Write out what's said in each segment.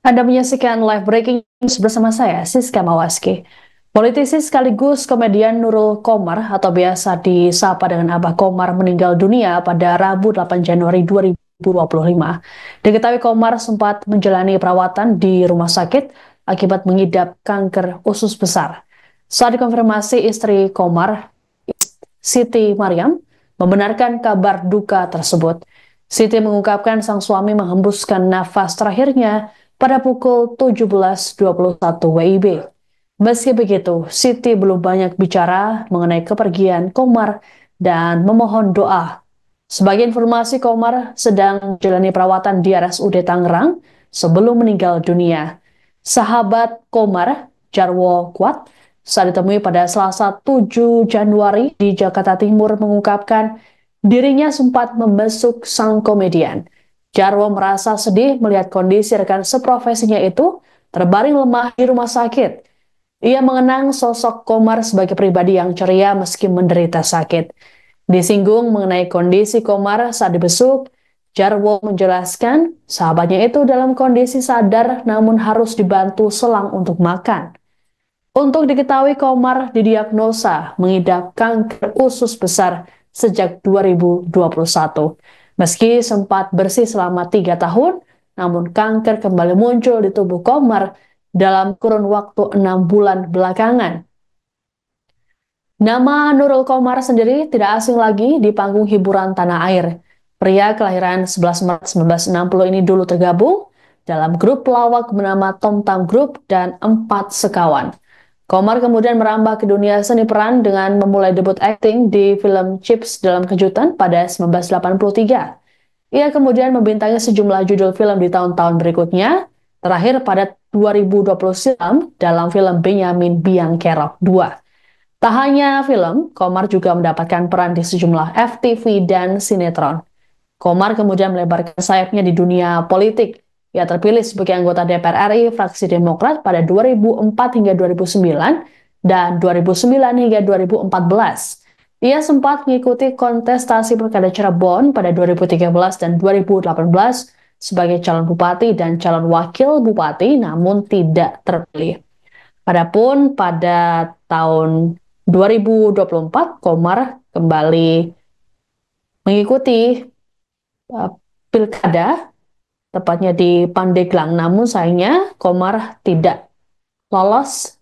Anda menyaksikan live breaking news bersama saya, Siska Mawaski. Politisi sekaligus komedian Nurul Komar atau biasa disapa dengan Abah Komar meninggal dunia pada Rabu 8 Januari 2025. Diketahui Komar sempat menjalani perawatan di rumah sakit akibat mengidap kanker usus besar. Saat dikonfirmasi istri Komar, Siti Mariam, membenarkan kabar duka tersebut. Siti mengungkapkan sang suami menghembuskan nafas terakhirnya pada pukul 17.21 WIB. Meski begitu, Siti belum banyak bicara mengenai kepergian Komar dan memohon doa. Sebagai informasi, Komar sedang menjalani perawatan di RSUD Tangerang sebelum meninggal dunia. Sahabat Komar, Jarwo Kuat, saat ditemui pada Selasa 7 Januari di Jakarta Timur mengungkapkan dirinya sempat membesuk sang komedian. Jarwo merasa sedih melihat kondisi rekan seprofesinya itu terbaring lemah di rumah sakit. Ia mengenang sosok Komar sebagai pribadi yang ceria meski menderita sakit. Disinggung mengenai kondisi Komar saat dibesuk, Jarwo menjelaskan sahabatnya itu dalam kondisi sadar namun harus dibantu selang untuk makan. Untuk diketahui, Komar didiagnosa mengidap kanker usus besar sejak 2021. Meski sempat bersih selama 3 tahun, namun kanker kembali muncul di tubuh Komar dalam kurun waktu 6 bulan belakangan. Nama Nurul Komar sendiri tidak asing lagi di panggung hiburan tanah air. Pria kelahiran 11 Maret 1960 ini dulu tergabung dalam grup pelawak bernama Tom Tam Group dan 4 Sekawan. Komar kemudian merambah ke dunia seni peran dengan memulai debut akting di film Chips Dalam Kejutan pada 1983. Ia kemudian membintangi sejumlah judul film di tahun-tahun berikutnya, terakhir pada 2020 silam dalam film Benyamin Biang Kerok 2. Tak hanya film, Komar juga mendapatkan peran di sejumlah FTV dan sinetron. Komar kemudian melebarkan sayapnya di dunia politik. Ia terpilih sebagai anggota DPR RI fraksi Demokrat pada 2004 hingga 2009 dan 2009 hingga 2014. Ia sempat mengikuti kontestasi Pilkada Cirebon pada 2013 dan 2018 sebagai calon bupati dan calon wakil bupati namun tidak terpilih. Adapun pada tahun 2024, Komar kembali mengikuti pilkada, tepatnya di Pandeglang. Namun sayangnya Komar tidak lolos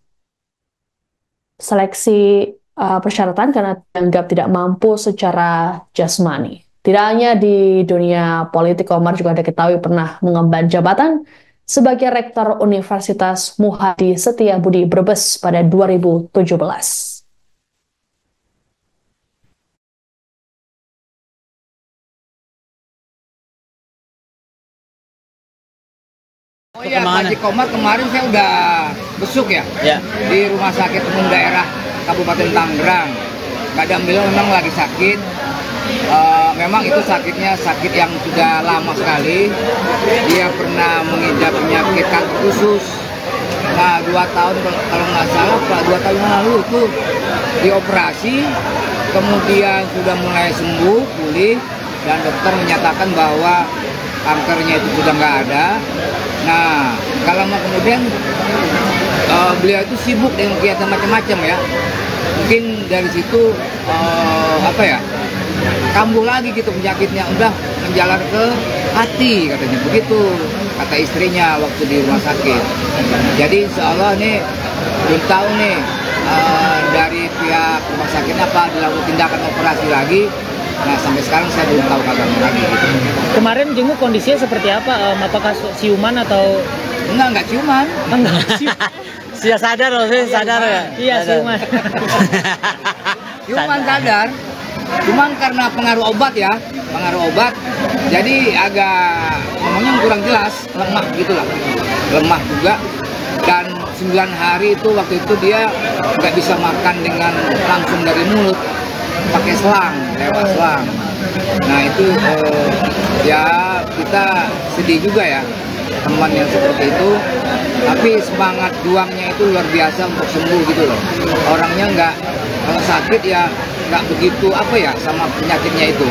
seleksi persyaratan karena dianggap tidak mampu secara jasmani. Tidak hanya di dunia politik, Komar juga diketahui pernah mengemban jabatan sebagai Rektor Universitas Muhadi Setiabudi Brebes pada 2017. Oh iya, Pak Haji Komar kemarin saya udah besuk ya, di Rumah Sakit Umum Daerah Kabupaten Tangerang. Kadang beliau memang lagi sakit, memang itu sakitnya sakit yang sudah lama sekali. Dia pernah mengidap penyakit kanker usus. Nah 2 tahun kalau nggak salah, Pak, 2 tahun lalu itu dioperasi, kemudian sudah mulai sembuh, pulih, dan dokter menyatakan bahwa kankernya itu sudah nggak ada. Nah, kalau kemudian beliau itu sibuk dengan kegiatan macam-macam ya. Mungkin dari situ kambuh lagi gitu penyakitnya, udah menjalar ke hati katanya begitu, kata istrinya waktu di rumah sakit. Jadi insya Allah nih belum tahu nih dari pihak rumah sakitnya apa dilakukan tindakan operasi lagi. Nah sampai sekarang saya belum tahu kabarnya lagi gitu. Kemarin jenguk kondisinya seperti apa? Apakah ciuman atau? Enggak ciuman. Enggak. Sudah sadar loh, saya sadar ya. Iya ciuman. Ciuman sadar. Cuman karena pengaruh obat ya, jadi agak ngomongnya kurang jelas, lemah gitulah, lemah juga. Dan 9 hari itu waktu itu dia nggak bisa makan dengan langsung dari mulut, pakai selang, lewat selang. Nah itu ya kita sedih juga ya, teman yang seperti itu. Tapi semangat juangnya itu luar biasa untuk sembuh gitu loh. Orangnya nggak, kalau sakit ya nggak begitu sama penyakitnya itu.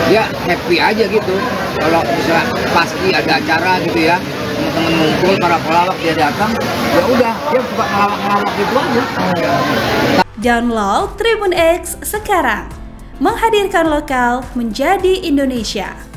Dia happy aja gitu. Kalau misalnya pasti ada acara gitu ya, teman-teman ngumpul, para pelawak dia datang, ya udah dia suka ngelawak gitu aja. Download Tribun X sekarang, menghadirkan lokal menjadi Indonesia.